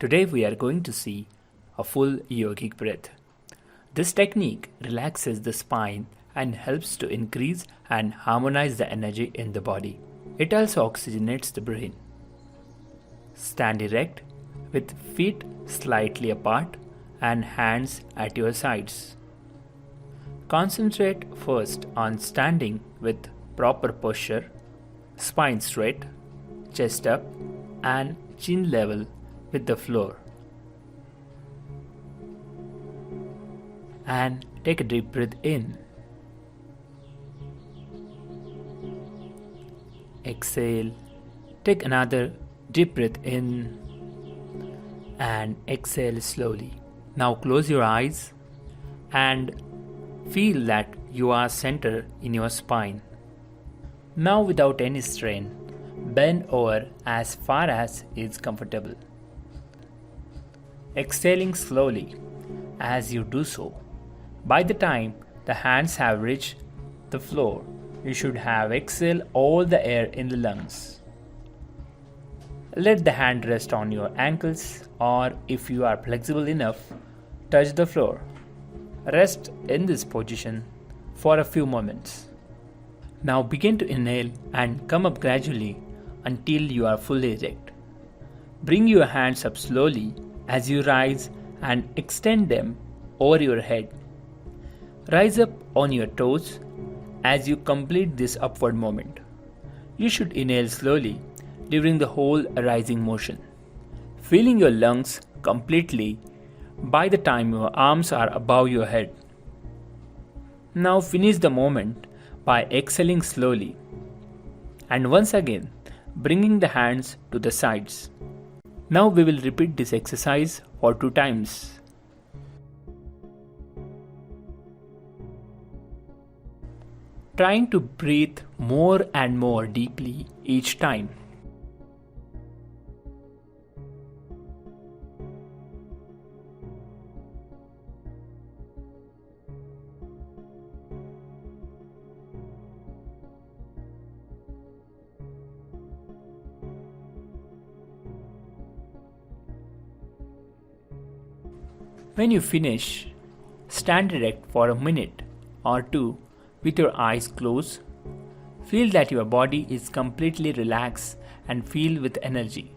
Today we are going to see a full yogic breath. This technique relaxes the spine and helps to increase and harmonize the energy in the body. It also oxygenates the brain. Stand erect with feet slightly apart and hands at your sides. Concentrate first on standing with proper posture, spine straight, chest up and chin level with the floor. And take a deep breath in. Exhale. Take another deep breath in and exhale slowly. Now close your eyes and feel that you are centered in your spine. Now without any strain, bend over as far as is comfortable. Exhaling slowly. As you do so, by the time the hands have reached the floor, you should have exhaled all the air in the lungs. Let the hand rest on your ankles, or if you are flexible enough, touch the floor. Rest in this position for a few moments. Now begin to inhale and come up gradually until you are fully erect. Bring your hands up slowly as you rise and extend them over your head. Rise up on your toes as you complete this upward movement. You should inhale slowly during the whole rising motion, filling your lungs completely by the time your arms are above your head. Now finish the movement by exhaling slowly and once again bringing the hands to the sides. Now we will repeat this exercise for 2 times. Trying to breathe more and more deeply each time. When you finish, stand erect for a minute or 2 with your eyes closed. Feel that your body is completely relaxed and filled with energy.